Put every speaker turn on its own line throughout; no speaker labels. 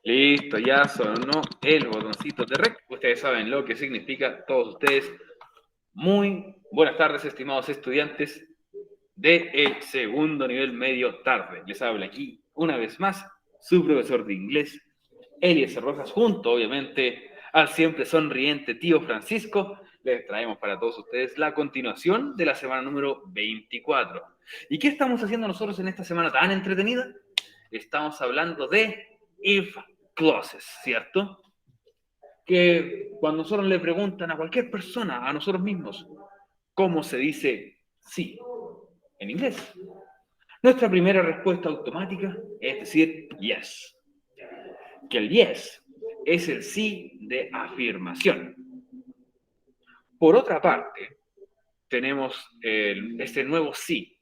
Listo, ya sonó el botoncito de rec. Ustedes saben lo que significa, todos ustedes. Muy buenas tardes, estimados estudiantes del segundo nivel medio tarde. Les habla aquí, una vez más, su profesor de inglés, Eliezer Rojas, junto, obviamente, al siempre sonriente tío Francisco. Les traemos para todos ustedes la continuación de la semana número 24. ¿Y qué estamos haciendo nosotros en esta semana tan entretenida? Estamos hablando de if clauses, ¿cierto? Que cuando nosotros le preguntan a cualquier persona, a nosotros mismos, ¿cómo se dice sí en inglés? Nuestra primera respuesta automática es decir yes. Que el yes es el sí de afirmación. Por otra parte, tenemos este nuevo sí,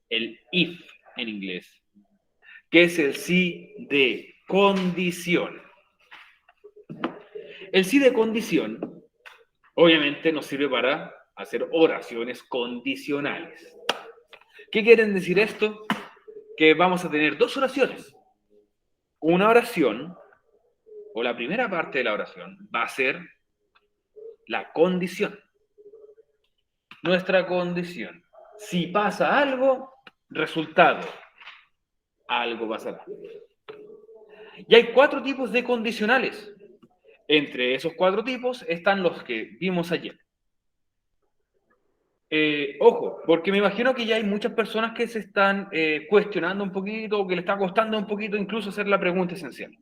el if en inglés, que es el sí de condición. El sí de condición, obviamente, nos sirve para hacer oraciones condicionales. ¿Qué quieren decir esto? Que vamos a tener dos oraciones. Una oración, o la primera parte de la oración, va a ser la condición. Nuestra condición. Si pasa algo, resultado. Algo pasará. Y hay 4 tipos de condicionales. Entre esos 4 tipos están los que vimos ayer. Ojo, porque me imagino que ya hay muchas personas que se están cuestionando un poquito, o que le está costando un poquito incluso hacer la pregunta esencial.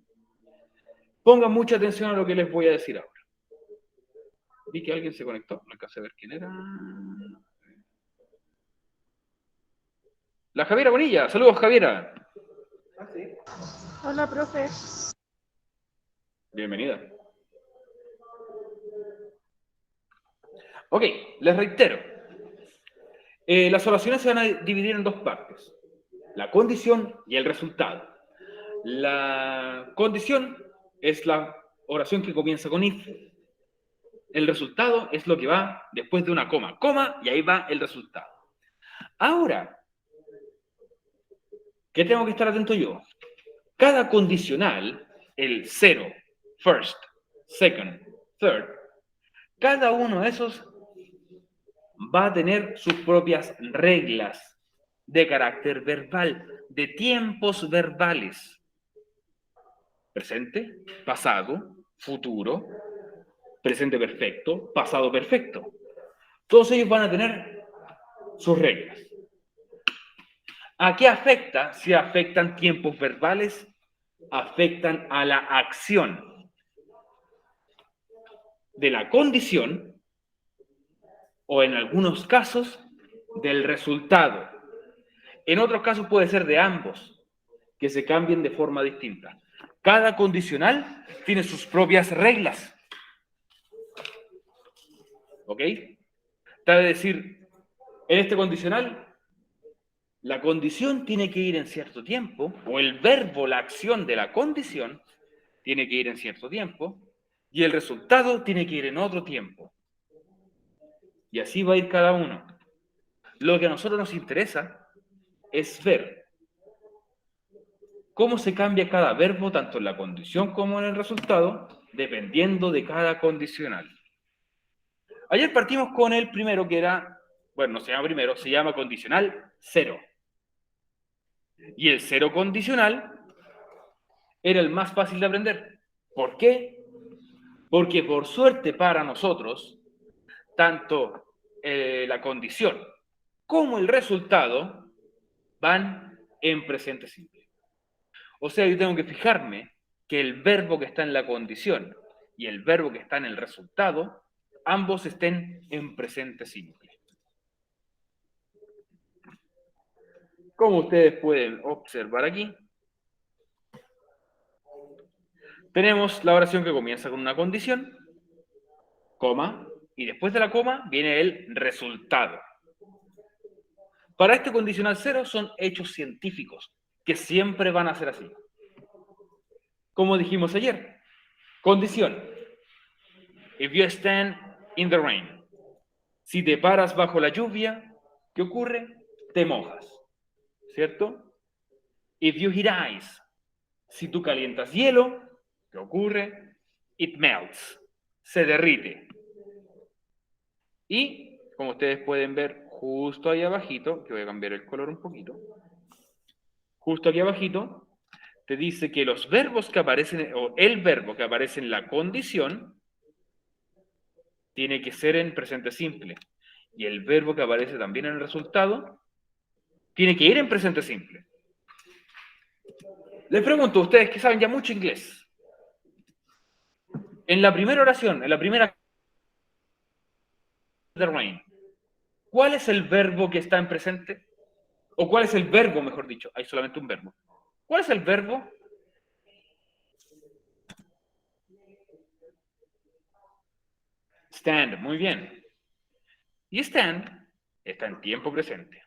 Pongan mucha atención a lo que les voy a decir ahora. Vi que alguien se conectó, no alcancé a ver quién era. La Javiera Bonilla, saludos Javiera.
Hola, profe.
Bienvenida. Ok, les reitero. Las oraciones se van a dividir en 2 partes. La condición y el resultado. La condición es la oración que comienza con if. El resultado es lo que va después de una coma. Coma y ahí va el resultado. Ahora, ¿qué tengo que estar atento yo? Cada condicional, el 0, first, second, third, cada uno de esos va a tener sus propias reglas de carácter verbal, de tiempos verbales. Presente, pasado, futuro, presente perfecto, pasado perfecto. Todos ellos van a tener sus reglas. ¿A qué afecta? Si afectan tiempos verbales, afectan a la acción de la condición o en algunos casos del resultado. En otros casos puede ser de ambos, que se cambien de forma distinta. Cada condicional tiene sus propias reglas. ¿Ok? Está de decir, en este condicional, la condición tiene que ir en cierto tiempo, o el verbo, la acción de la condición, tiene que ir en cierto tiempo, y el resultado tiene que ir en otro tiempo. Y así va a ir cada uno. Lo que a nosotros nos interesa es ver cómo se cambia cada verbo, tanto en la condición como en el resultado, dependiendo de cada condicional. Ayer partimos con el primero, que era, bueno, no se llama primero, se llama condicional 0. Y el 0 condicional era el más fácil de aprender. ¿Por qué? Porque por suerte para nosotros, tanto la condición como el resultado van en presente simple. O sea, yo tengo que fijarme que el verbo que está en la condición y el verbo que está en el resultado, ambos estén en presente simple. Como ustedes pueden observar aquí, tenemos la oración que comienza con una condición, coma, y después de la coma viene el resultado. Para este condicional 0 son hechos científicos, que siempre van a ser así. Como dijimos ayer, condición. If you stand in the rain. Si te paras bajo la lluvia, ¿qué ocurre? Te mojas, ¿cierto? If you hit ice. Si tú calientas hielo, ¿qué ocurre? It melts. Se derrite. Y, como ustedes pueden ver justo ahí abajito, que voy a cambiar el color un poquito, justo aquí abajito, te dice que los verbos que aparecen, o el verbo que aparece en la condición, tiene que ser en presente simple. Y el verbo que aparece también en el resultado, tiene que ir en presente simple. Les pregunto a ustedes que saben ya mucho inglés. En la primera oración, en la primera the rain, ¿cuál es el verbo que está en presente? ¿O cuál es el verbo, mejor dicho? Hay solamente un verbo. ¿Cuál es el verbo? Stand, muy bien. Y stand está en tiempo presente.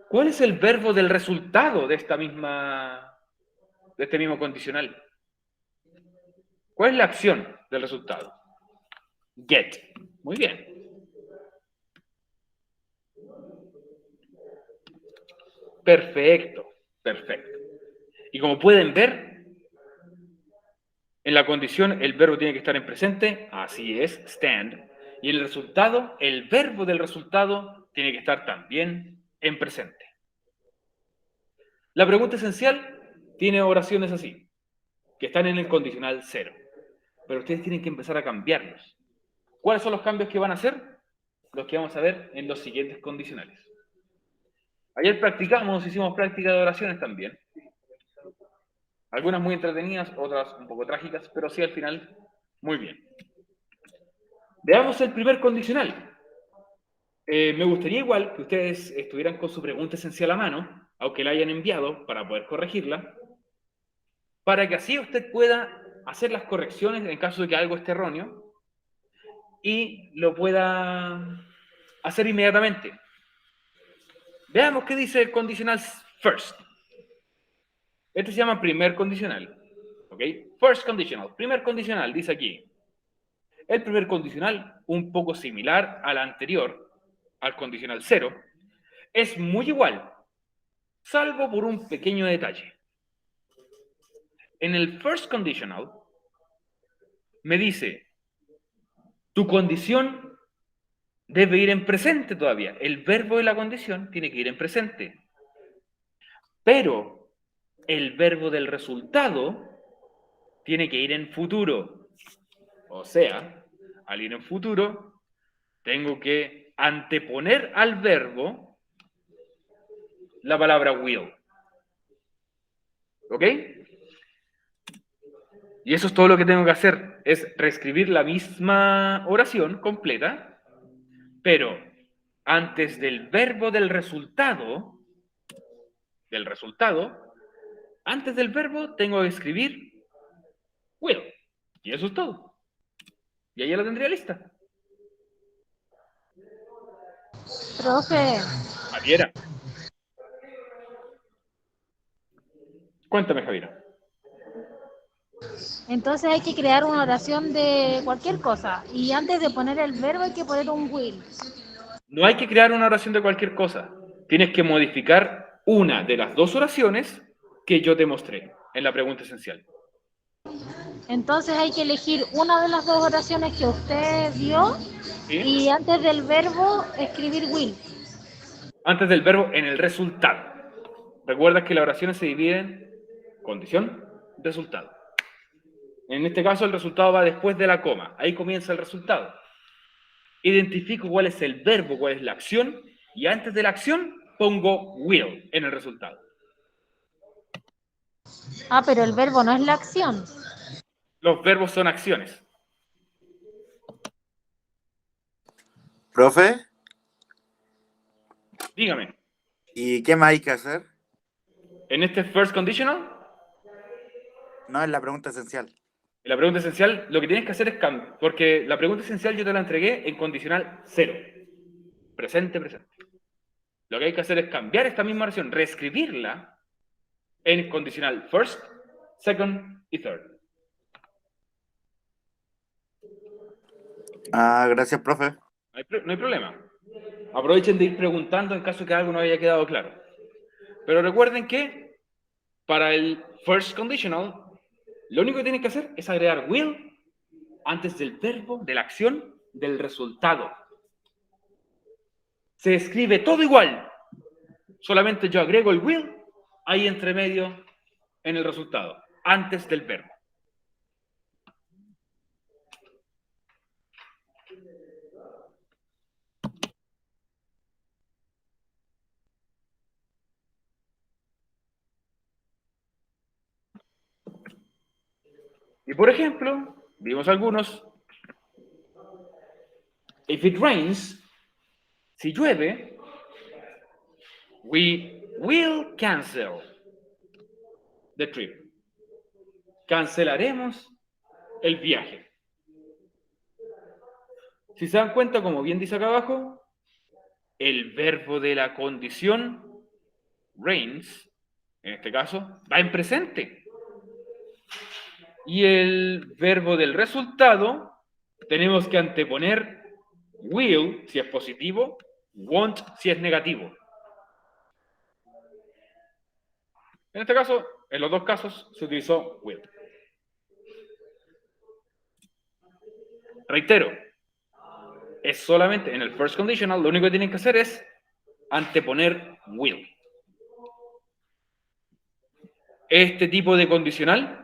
¿Cuál es el verbo del resultado de este mismo condicional? ¿Cuál es la acción del resultado? Get. Muy bien. Perfecto, perfecto. Y como pueden ver, en la condición el verbo tiene que estar en presente, así es, stand. Y el resultado, el verbo del resultado tiene que estar también en presente. La pregunta esencial tiene oraciones así, que están en el condicional 0. Pero ustedes tienen que empezar a cambiarlos. ¿Cuáles son los cambios que van a hacer? Los que vamos a ver en los siguientes condicionales. Ayer hicimos práctica de oraciones también. Algunas muy entretenidas, otras un poco trágicas, pero sí al final muy bien. Veamos el primer condicional. Me gustaría igual que ustedes estuvieran con su pregunta esencial a mano, aunque la hayan enviado para poder corregirla, para que así usted pueda hacer las correcciones en caso de que algo esté erróneo y lo pueda hacer inmediatamente. Veamos qué dice el condicional first. Este se llama primer condicional. ¿Ok? First conditional. Primer condicional, dice aquí. El primer condicional, un poco similar al anterior, al condicional 0, es muy igual, salvo por un pequeño detalle. En el first conditional, me dice, tu condición debe ir en presente todavía. El verbo de la condición tiene que ir en presente. Pero el verbo del resultado tiene que ir en futuro. O sea, al ir en futuro, tengo que anteponer al verbo la palabra will. ¿Ok? Y eso es todo lo que tengo que hacer, es reescribir la misma oración completa, pero antes del verbo del resultado, antes del verbo tengo que escribir will. Y eso es todo. Y ahí ya la tendría lista.
Profe,
Javiera. Cuéntame, Javiera.
entonces hay que crear una oración de cualquier cosa y antes de poner el verbo hay que poner un will.
No hay que crear una oración de cualquier cosa. Tienes que modificar una de las dos oraciones que yo te mostré en la pregunta esencial.
Entonces hay que elegir una de las dos oraciones que usted dio
¿Sí?
y antes del verbo escribir will.
Antes del verbo en el resultado. Recuerda que las oraciones se dividen condición, resultado. En este caso el resultado va después de la coma. Ahí comienza el resultado. Identifico cuál es el verbo, cuál es la acción, y antes de la acción pongo will en el resultado.
Ah, pero el verbo no es la acción.
Los verbos son acciones.
Profe,
Dígame,
¿y qué más hay que hacer?
en este first conditional,
No es la pregunta esencial.
la pregunta esencial, lo que tienes que hacer es cambiar, porque la pregunta esencial yo te la entregué en condicional 0. Presente, presente. Lo que hay que hacer es cambiar esta misma oración, reescribirla en condicional first, second y third.
Ah, gracias, profe.
No hay problema. Aprovechen de ir preguntando en caso de que algo no haya quedado claro. Pero recuerden que Para el first conditional, lo único que tienes que hacer es agregar will antes del verbo, de la acción, del resultado. Se escribe todo igual. Solamente yo agrego el will ahí entre medio en el resultado, antes del verbo. Y por ejemplo, vimos algunos. If it rains, si llueve, we will cancel the trip. Cancelaremos el viaje. Si se dan cuenta, como bien dice acá abajo, el verbo de la condición, rains, en este caso, va en presente. Y el verbo del resultado, tenemos que anteponer will, si es positivo, won't, si es negativo. En este caso, en los dos casos, se utilizó will. Reitero, es solamente en el first conditional, lo único que tienen que hacer es anteponer will. Este tipo de condicional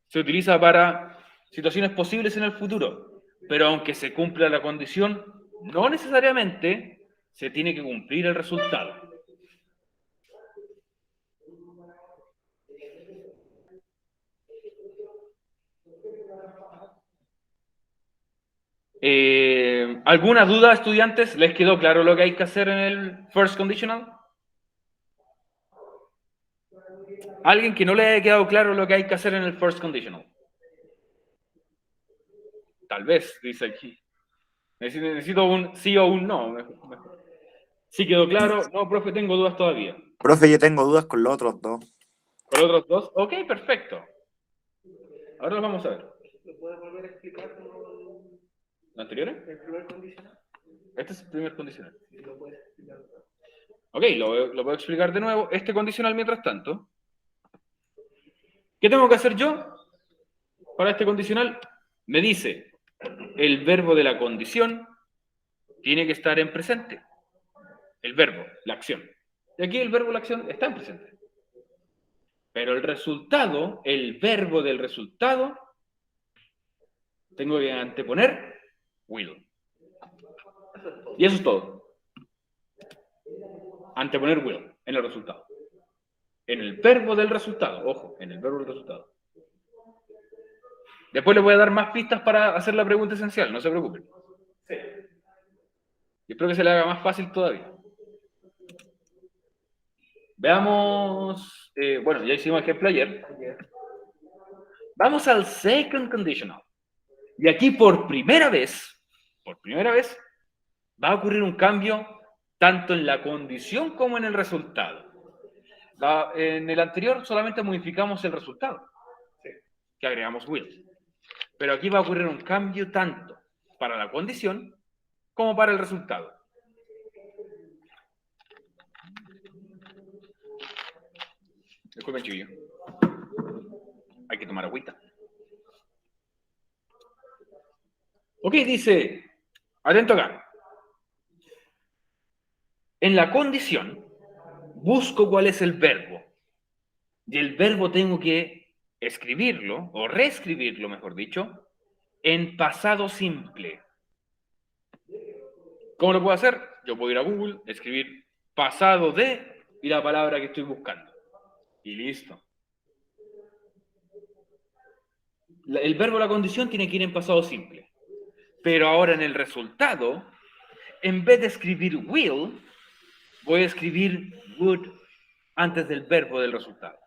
se utiliza para situaciones posibles en el futuro, pero aunque se cumpla la condición, no necesariamente se tiene que cumplir el resultado. ¿Alguna duda, estudiantes? ¿Les quedó claro lo que hay que hacer en el first conditional? ¿Alguien que no le haya quedado claro lo que hay que hacer en el first conditional? Tal vez, dice aquí. Necesito un sí o un no. ¿Sí quedó claro? No, profe, tengo dudas todavía.
Profe, yo tengo dudas con los otros dos.
¿Con los otros dos? Ok, perfecto. Ahora los vamos a ver.
¿Lo puedes volver a explicar
¿Los anteriores?
el primer condicional?
Este es el primer condicional.
Si lo puedes explicar.
Ok, lo puedo explicar de nuevo. Este condicional, mientras tanto. ¿Qué tengo que hacer yo para este condicional? Me dice, el verbo de la condición tiene que estar en presente. El verbo, la acción. Y aquí el verbo, la acción, está en presente. Pero el resultado, el verbo del resultado, tengo que anteponer will. Y eso es todo. Anteponer will en el resultado. En el verbo del resultado. Ojo, en el verbo del resultado. Después les voy a dar más pistas para hacer la pregunta esencial, no se preocupen. Sí. Y espero que se le haga más fácil todavía. Veamos, bueno, ya hicimos ejemplo ayer. Vamos al second conditional. Y aquí por primera vez, va a ocurrir un cambio tanto en la condición como en el resultado. En el anterior solamente modificamos el resultado, que agregamos will. Pero aquí va a ocurrir un cambio tanto para la condición como para el resultado. Disculpen, chiquillo. Hay que tomar agüita. Ok, dice, atento acá. En la condición, busco cuál es el verbo. Y el verbo tengo que escribirlo, o reescribirlo, mejor dicho, en pasado simple. ¿Cómo lo puedo hacer? Yo puedo ir a Google, escribir pasado de y la palabra que estoy buscando. Y listo. El verbo la condición tiene que ir en pasado simple. Pero ahora en el resultado, en vez de escribir will, voy a escribir would antes del verbo del resultado.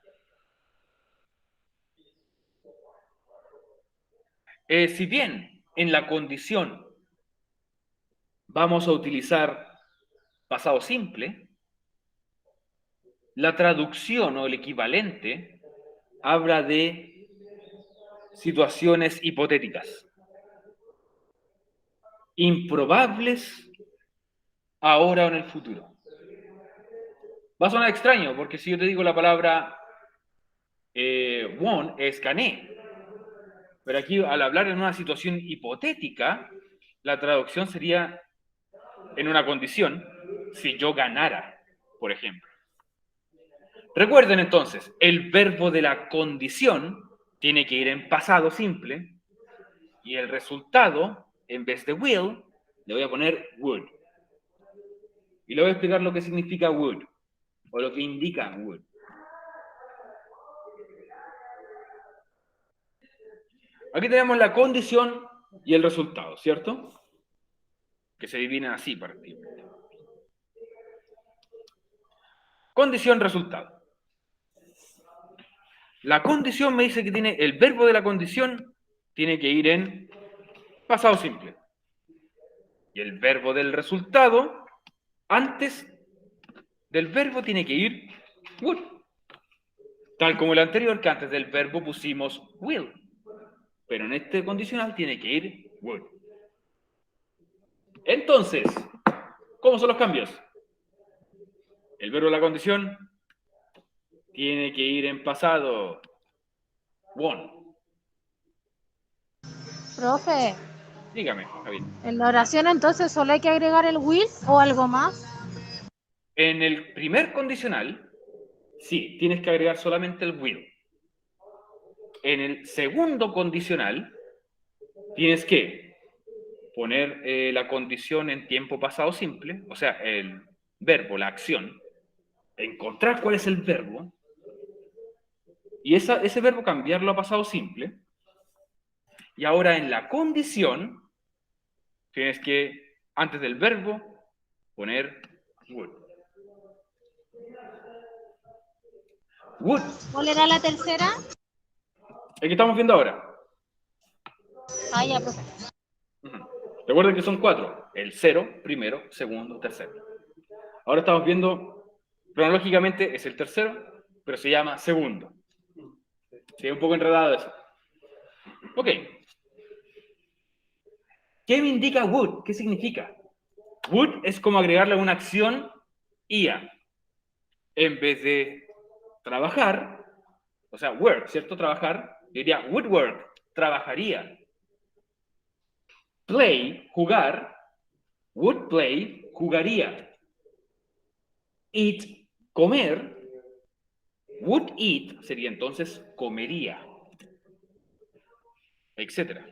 Si bien en la condición vamos a utilizar pasado simple, la traducción o el equivalente habla de situaciones hipotéticas, improbables ahora o en el futuro. Va a sonar extraño, porque si yo te digo la palabra won, es gané. Pero aquí, al hablar en una situación hipotética, la traducción sería en una condición, si yo ganara, por ejemplo. Recuerden entonces, el verbo de la condición tiene que ir en pasado simple y el resultado, en vez de will, le voy a poner would. Y le voy a explicar lo que significa would, o lo que indica would. Aquí tenemos la condición y el resultado, ¿cierto? Que se dividen así prácticamente. Condición, resultado. La condición me dice que tiene el verbo de la condición tiene que ir en pasado simple. Y el verbo del resultado, antes del verbo tiene que ir would. Tal como el anterior, que antes del verbo pusimos will. Pero en este condicional tiene que ir would. Entonces, ¿cómo son los cambios? El verbo de la condición tiene que ir en pasado. Won.
Profe,
Dígame, Javier.
en la oración entonces solo hay que agregar el will o algo más.
En el primer condicional, sí, tienes que agregar solamente el will. En el segundo condicional, tienes que poner la condición en tiempo pasado simple, o sea, el verbo, la acción, encontrar cuál es el verbo, y ese verbo cambiarlo a pasado simple, y ahora en la condición, tienes que, antes del verbo, poner would. Would,
¿Cuál era la tercera?
el que estamos viendo ahora.
Ah, ya, profe.
Recuerden que son 4. El 0, primero, segundo, tercero. Ahora estamos viendo, cronológicamente es el tercero, pero se llama segundo. Sí, un poco enredado eso. Ok. ¿Qué me indica would? ¿Qué significa? Would es como agregarle una acción ia. En vez de trabajar, o sea, work, ¿cierto? Trabajar, yo diría would work, trabajaría. Play, jugar, would play, jugaría. Eat, comer, would eat sería entonces comería, etcétera.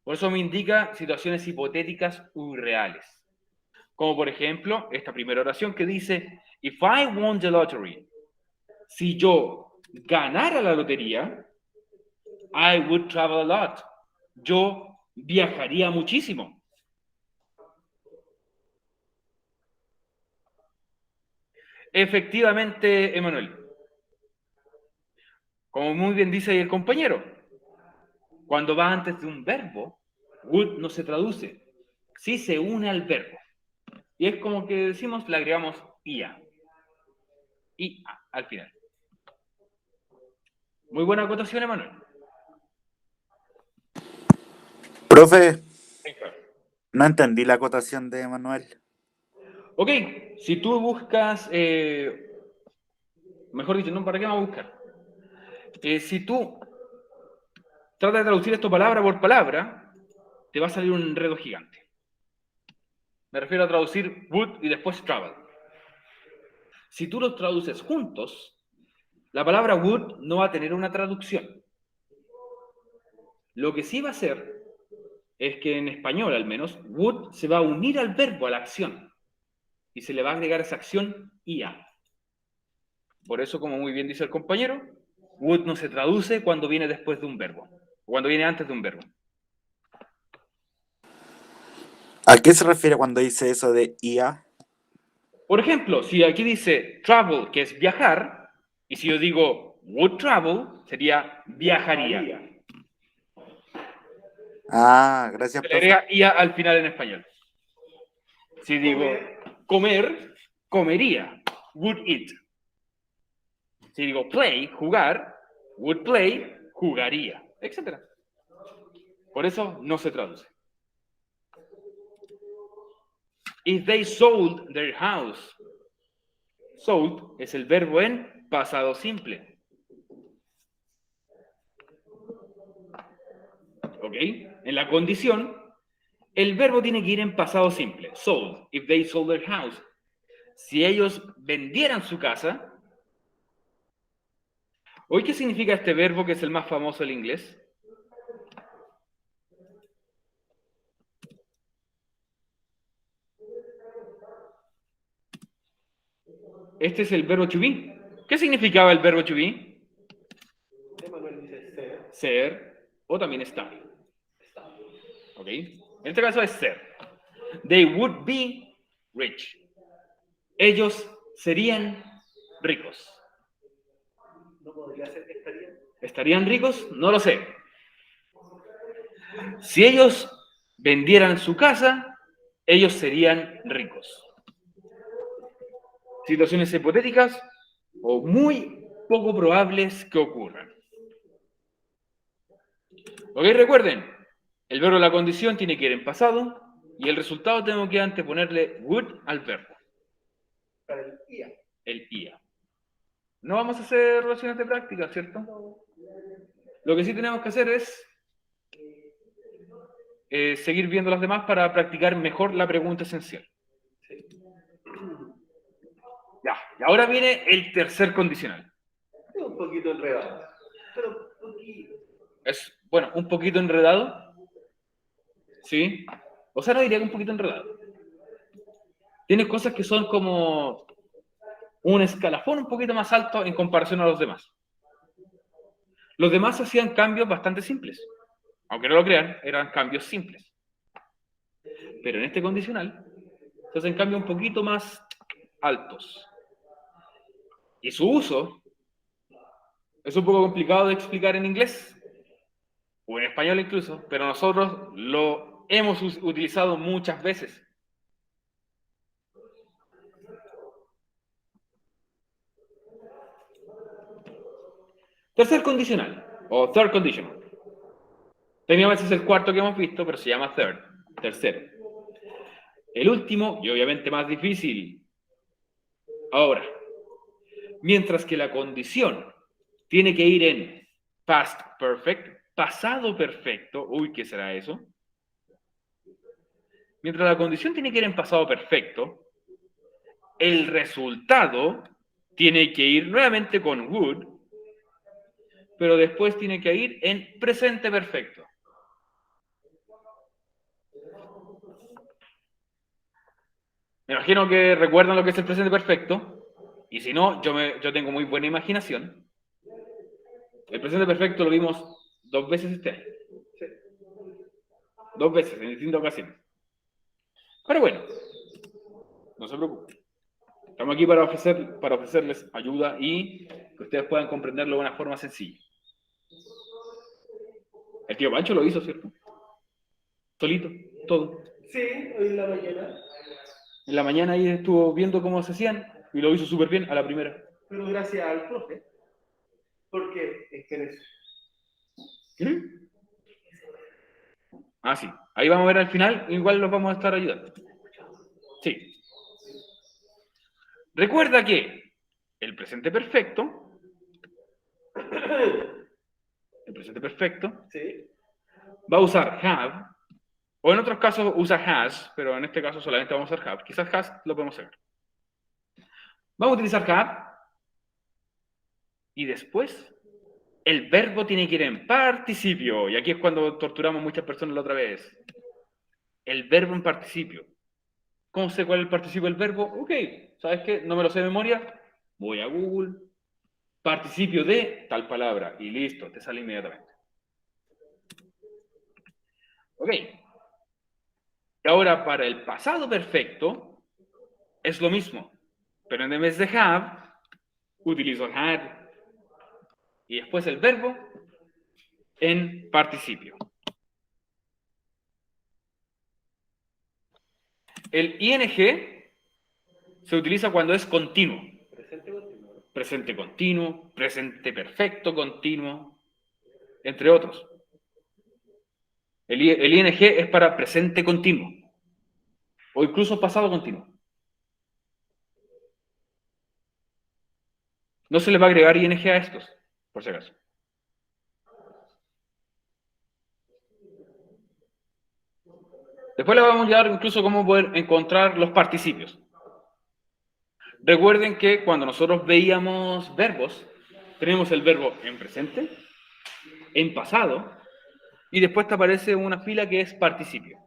Por eso me indica situaciones hipotéticas u reales. Como por ejemplo, esta primera oración que dice, if I won the lottery, si yo ganara la lotería, I would travel a lot. Yo viajaría muchísimo. Efectivamente, Emanuel. Como muy bien dice ahí el compañero, cuando va antes de un verbo, would no se traduce, sí se une al verbo. Y es como que decimos, le agregamos ia. Y al final. Muy buena acotación, Emanuel.
Profe, no entendí la acotación de Manuel.
Ok, si tú buscas, mejor dicho, no, ¿para qué vamos a buscar? Si tú tratas de traducir esto palabra por palabra, te va a salir un enredo gigante. Me refiero a traducir would y después travel. Si tú los traduces juntos, la palabra would no va a tener una traducción. Lo que sí va a hacer es que en español, al menos, would se va a unir al verbo, a la acción, y se le va a agregar esa acción ia. Por eso, como muy bien dice el compañero, would no se traduce cuando viene después de un verbo, o cuando viene antes de un verbo.
¿A qué se refiere cuando dice eso de IA?
Por ejemplo, si aquí dice travel, que es viajar, y si yo digo would travel, sería viajaría.
Ah, gracias,
Se le
profe.
agrega ia al final en español. Si digo comer, comería, would eat. Si digo play, jugar, would play, jugaría, etc. Por eso no se traduce. If they sold their house, sold es el verbo en pasado simple. ¿Ok? En la condición, el verbo tiene que ir en pasado simple. Sold, if they sold their house. Si ellos vendieran su casa. ¿Hoy qué significa este verbo que es el más famoso del inglés? Este es el verbo to be. ¿Qué significaba el verbo to be?
Emanuel dice ser.
Ser o también estar. ¿Ok? En este caso es ser. They would be rich. Ellos serían ricos.
No podría ser que estarían.
¿Estarían ricos? No lo sé. Si ellos vendieran su casa, ellos serían ricos. Situaciones hipotéticas o muy poco probables que ocurran. ¿Ok? Recuerden, el verbo de la condición tiene que ir en pasado y el resultado tengo que anteponerle would al verbo.
Para el IA.
El IA. No vamos a hacer relaciones de práctica, ¿cierto? Lo que sí tenemos que hacer es seguir viendo las demás para practicar mejor la pregunta esencial. Ya, y ahora viene el tercer condicional.
Es un poquito enredado. Pero poquito.
Es, bueno, un poquito enredado. ¿Sí? O sea, no diría que un poquito enredado. Tiene cosas que son como un escalafón un poquito más alto en comparación a los demás. Los demás hacían cambios bastante simples. Aunque no lo crean, eran cambios simples. Pero en este condicional se hacen cambios un poquito más altos. Y su uso es un poco complicado de explicar en inglés, o en español incluso, pero nosotros lo hemos utilizado muchas veces. Tercer condicional, o third conditional. Técnicamente es el cuarto que hemos visto, pero se llama third, tercero. El último, y obviamente más difícil. Ahora, mientras que la condición tiene que ir en past perfect, pasado perfecto, uy, ¿qué será eso? Mientras la condición tiene que ir en pasado perfecto, el resultado tiene que ir nuevamente con would, pero después tiene que ir en presente perfecto. Me imagino que recuerdan lo que es el presente perfecto, y si no, yo tengo muy buena imaginación. El presente perfecto lo vimos 2 veces este año.
Sí.
2 veces, en distintas ocasiones. Pero bueno, no se preocupen. Estamos aquí para ofrecerles ayuda y que ustedes puedan comprenderlo de una forma sencilla. El tío Pancho lo hizo, ¿cierto? Solito, todo.
Sí, hoy en la mañana.
En la mañana ahí estuvo viendo cómo se hacían y lo hizo súper bien a la primera.
Pero gracias al profe. Porque es que eres.
¿Mm? Ah, sí. Ahí vamos a ver al final, igual los vamos a estar ayudando. Sí. Recuerda que el presente perfecto
Sí.
va a usar have, o en otros casos usa has, pero en este caso solamente vamos a usar have. Quizás has lo podemos hacer. Vamos a utilizar have y después el verbo tiene que ir en participio. Y aquí es cuando torturamos a muchas personas la otra vez. El verbo en participio. ¿Cómo sé cuál es el participio del verbo? Ok, ¿sabes qué? No me lo sé de memoria. Voy a Google. Participio de tal palabra. Y listo, te sale inmediatamente. Ok. Y ahora para el pasado perfecto es lo mismo. Pero en vez de have, utilizo had. Y después el verbo en participio. El ing se utiliza cuando es continuo.
Presente continuo.
Presente continuo, presente perfecto continuo, entre otros. El ing es para presente continuo o incluso pasado continuo. No se les va a agregar ing a estos, por si acaso. Después les vamos a enseñar incluso cómo poder encontrar los participios. Recuerden que cuando nosotros veíamos verbos, tenemos el verbo en presente, en pasado, y después te aparece una fila que es participio.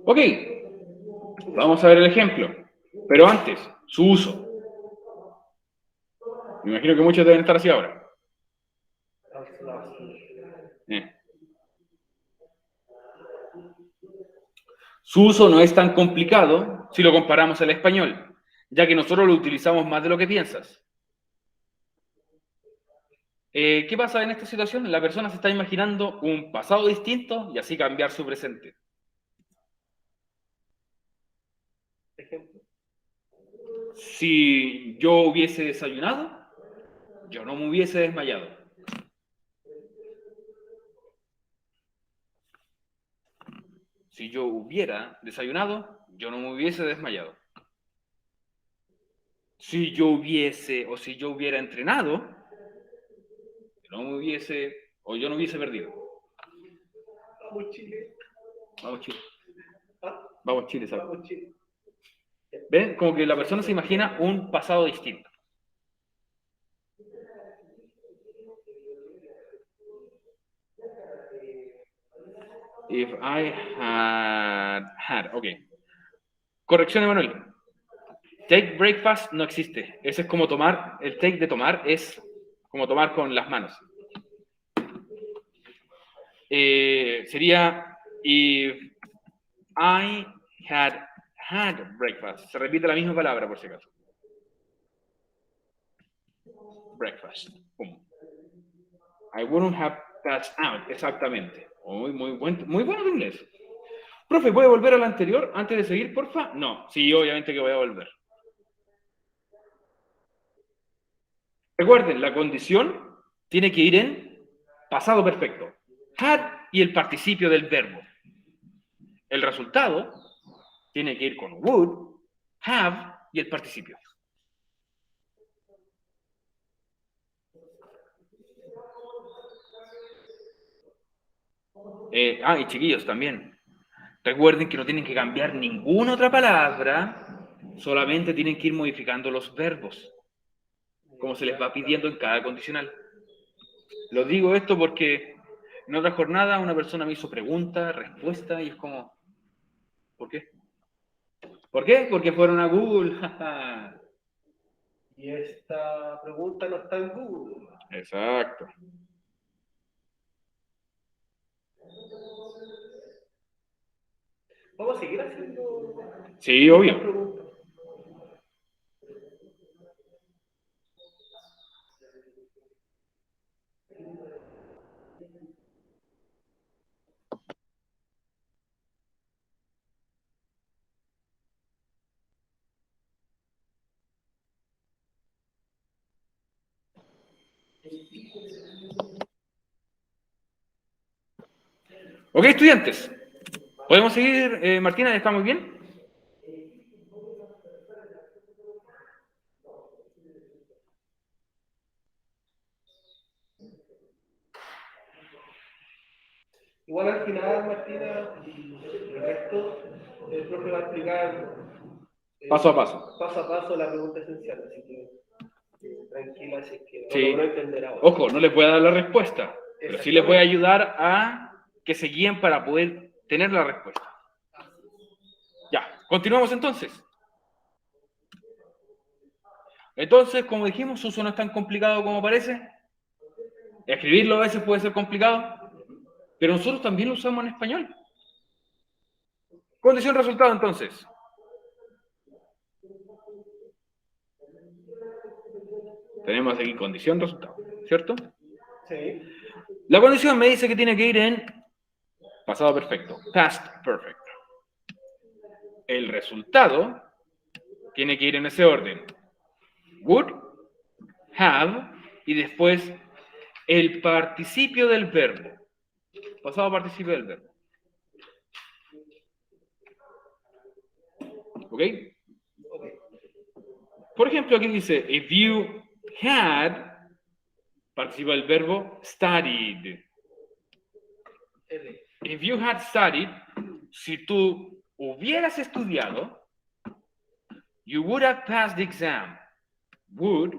Ok, vamos a ver el ejemplo. Pero antes, su uso. Me imagino que muchos deben estar así ahora. Su uso no es tan complicado si lo comparamos al español, ya que nosotros lo utilizamos más de lo que piensas. ¿Qué pasa en esta situación? La persona se está imaginando un pasado distinto y así cambiar su presente.
Ejemplo.
Si yo hubiese desayunado, yo no me hubiese desmayado. Si yo hubiera desayunado, yo no me hubiese desmayado. Si yo hubiera entrenado, yo no hubiese perdido.
Vamos Chile.
Vamos Chile.
¿Ah?
Vamos Chile, ¿sabes?
Vamos Chile.
¿Ven? Como que la persona se imagina un pasado distinto. If I had, ok. Corrección, Emanuel. Take breakfast no existe. Ese es como tomar, el take de tomar es como tomar con las manos. Sería if I had breakfast. Se repite la misma palabra por si acaso. Breakfast. Pum. I wouldn't have passed out. Exactamente. Muy bueno en inglés. Profe, ¿puede volver a la anterior antes de seguir, porfa? No. Sí, obviamente que voy a volver. Recuerden, la condición tiene que ir en pasado perfecto. Had y el participio del verbo. El resultado tiene que ir con would, have y el participio. Y chiquillos también. Recuerden que no tienen que cambiar ninguna otra palabra, solamente tienen que ir modificando los verbos, como se les va pidiendo en cada condicional. Lo digo esto porque en otra jornada una persona me hizo pregunta, respuesta, y es como, ¿por qué? ¿Por qué? Porque fueron a Google.
Y esta pregunta no está en Google.
Exacto.
Vamos a seguir haciendo.
Sí, obvio.
estas preguntas.
Ok, estudiantes. ¿Podemos seguir, Martina? ¿Estamos bien?
Igual al final, Martina, el resto, el profe va a explicar
Paso a paso.
paso a paso la pregunta esencial, así que tranquila, si es que no
Sí.
logró entender ahora.
Ojo, no les voy a dar la respuesta, pero sí les voy a ayudar a que se guíen para poder tener la respuesta. Ya, continuamos entonces. Entonces, como dijimos, su uso no es tan complicado como parece. Escribirlo a veces puede ser complicado, pero nosotros también lo usamos en español. Condición resultado, entonces. Tenemos aquí condición resultado, ¿cierto?
Sí.
La condición me dice que tiene que ir en pasado perfecto, past perfect. El resultado tiene que ir en ese orden. Would, have, y después el participio del verbo. Pasado participio del verbo. ¿Ok?
Ok.
Por ejemplo, aquí dice, if you had, participa del verbo studied.
L.
If you had studied, si tú hubieras estudiado, you would have passed the exam. Would,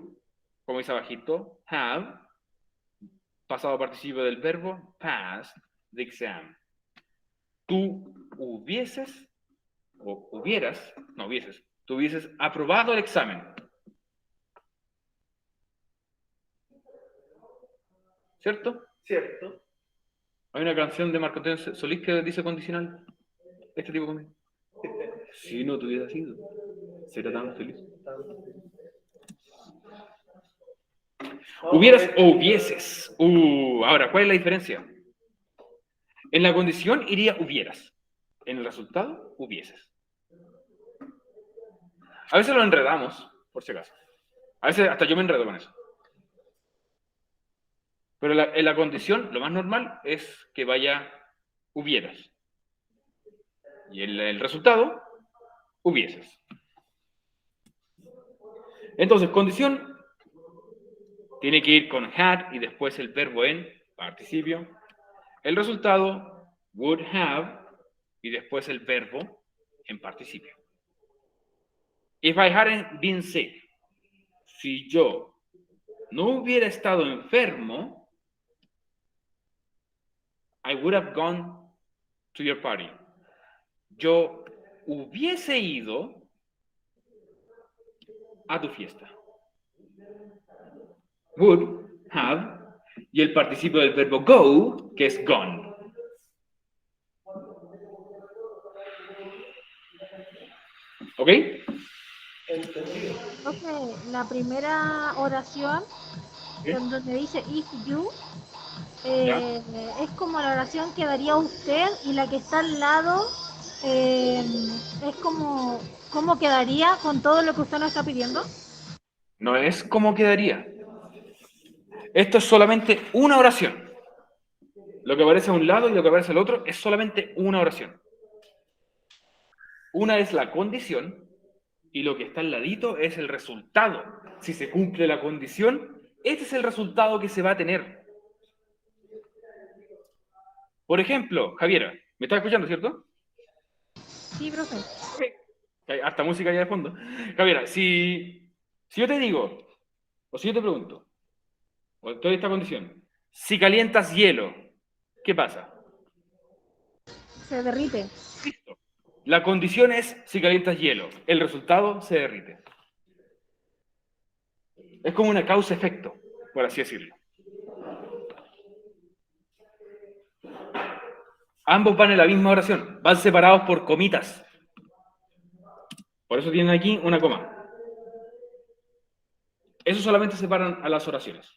como dice abajito, have, pasado participio del verbo, passed the exam. Tú hubieses, o hubieras, no hubieses, tú hubieses aprobado el examen. ¿Cierto?
Cierto.
Hay una canción de Marco Antonio Solís que dice condicional. Este tipo de si no te hubiera sido, sería tan feliz. Hubieras o hubieses. Ahora, ¿cuál es la diferencia? En la condición iría hubieras. En el resultado, hubieses. A veces lo enredamos, por si acaso. A veces hasta yo me enredo con eso. Pero en la condición, lo más normal es que vaya hubieras. Y en el resultado, hubieses. Entonces, condición tiene que ir con had y después el verbo en participio. El resultado, would have, y después el verbo en participio. If I hadn't been sick, si yo no hubiera estado enfermo, I would have gone to your party. Yo hubiese ido a tu fiesta. Would have, y el participio del verbo go, que es gone. ¿Ok?
Entendido.
Ok, la primera oración,
¿Sí?
donde dice if you,
¿Ya?
es como la oración que daría usted y la que está al lado es como cómo quedaría con todo lo que usted nos está pidiendo.
No es como quedaría. Esto es solamente una oración. Lo que aparece a un lado y lo que aparece al otro es solamente una oración. Una es la condición y lo que está al ladito es el resultado. Si se cumple la condición, este es el resultado que se va a tener. Por ejemplo, Javiera, ¿me estás escuchando, cierto?
Sí, profe.
Hay harta música allá de fondo. Javiera, si yo te digo, o si yo te pregunto, o toda esta condición, si calientas hielo, ¿qué pasa?
Se derrite.
Listo. La condición es si calientas hielo. El resultado se derrite. Es como una causa-efecto, por así decirlo. Ambos van en la misma oración, van separados por comitas. Por eso tienen aquí una coma. Eso solamente separan a las oraciones.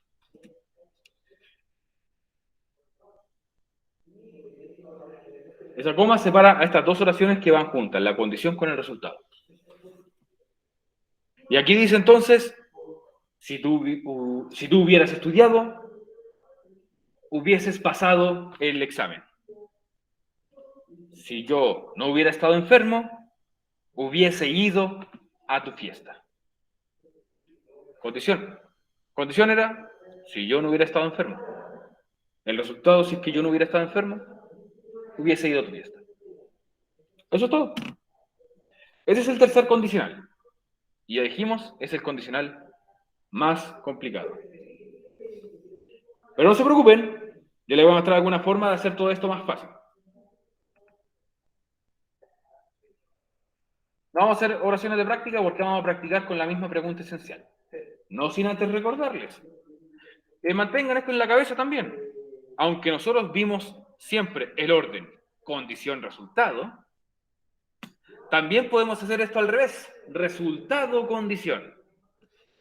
Esa coma separa a estas dos oraciones que van juntas, la condición con el resultado. Y aquí dice entonces, si tú hubieras estudiado, hubieses pasado el examen. Si yo no hubiera estado enfermo, hubiese ido a tu fiesta. Condición. Condición era, si yo no hubiera estado enfermo. El resultado, si es que yo no hubiera estado enfermo, hubiese ido a tu fiesta. Eso es todo. Ese es el tercer condicional. Y ya dijimos, es el condicional más complicado. Pero no se preocupen, yo les voy a mostrar alguna forma de hacer todo esto más fácil. No vamos a hacer oraciones de práctica porque vamos a practicar con la misma pregunta esencial. No sin antes recordarles. Mantengan esto en la cabeza también. Aunque nosotros vimos siempre el orden condición-resultado, también podemos hacer esto al revés. Resultado-condición.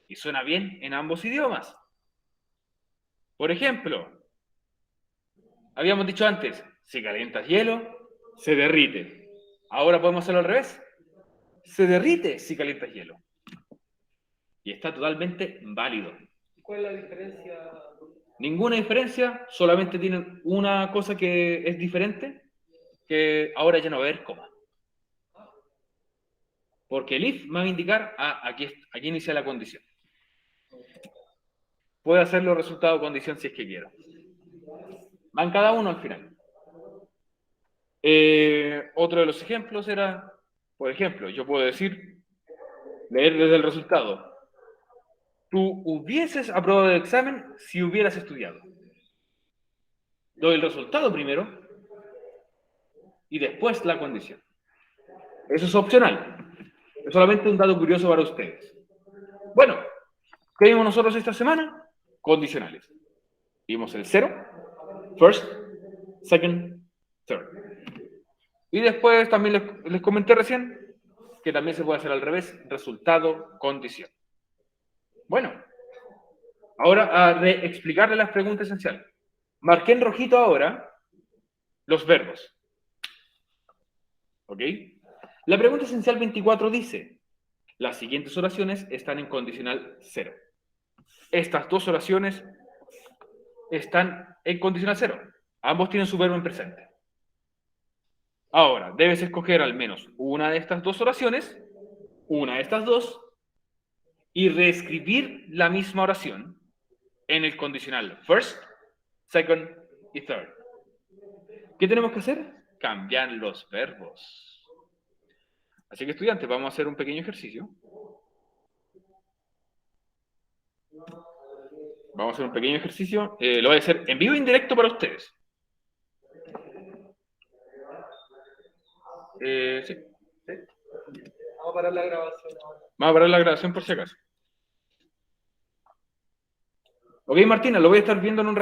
Y suena bien en ambos idiomas. Por ejemplo, habíamos dicho antes, si calientas hielo, se derrite. Ahora podemos hacerlo al revés. Se derrite si calientas hielo. Y está totalmente válido.
¿Cuál es la diferencia?
Ninguna diferencia, solamente tienen una cosa que es diferente, que ahora ya no va a haber coma. Porque el if me va a indicar, aquí inicia la condición. Puede hacerlo resultado condición si es que quiero. Van cada uno al final. Otro de los ejemplos era, por ejemplo, yo puedo decir, leer desde el resultado. Tú hubieses aprobado el examen si hubieras estudiado. Doy el resultado primero y después la condición. Eso es opcional. Es solamente un dato curioso para ustedes. Bueno, ¿qué vimos nosotros esta semana? Condicionales. Vimos el 0, first, second, third. Y después también les comenté recién que también se puede hacer al revés, resultado, condición. Bueno, ahora a explicarle las preguntas esenciales. Marqué en rojito ahora los verbos. ¿Ok? La pregunta esencial 24 dice, las siguientes oraciones están en condicional 0. Estas dos oraciones están en condicional 0. Ambos tienen su verbo en presente. Ahora, debes escoger al menos una de estas dos oraciones, una de estas dos, y reescribir la misma oración en el condicional first, second y third. ¿Qué tenemos que hacer? Cambiar los verbos. Así que, estudiantes, vamos a hacer un pequeño ejercicio. Vamos a hacer un pequeño ejercicio. Lo voy a hacer en vivo e indirecto para ustedes. Sí.
Vamos a parar la grabación ahora.
Vamos a parar la grabación por si acaso. Ok, Martina, lo voy a estar viendo en un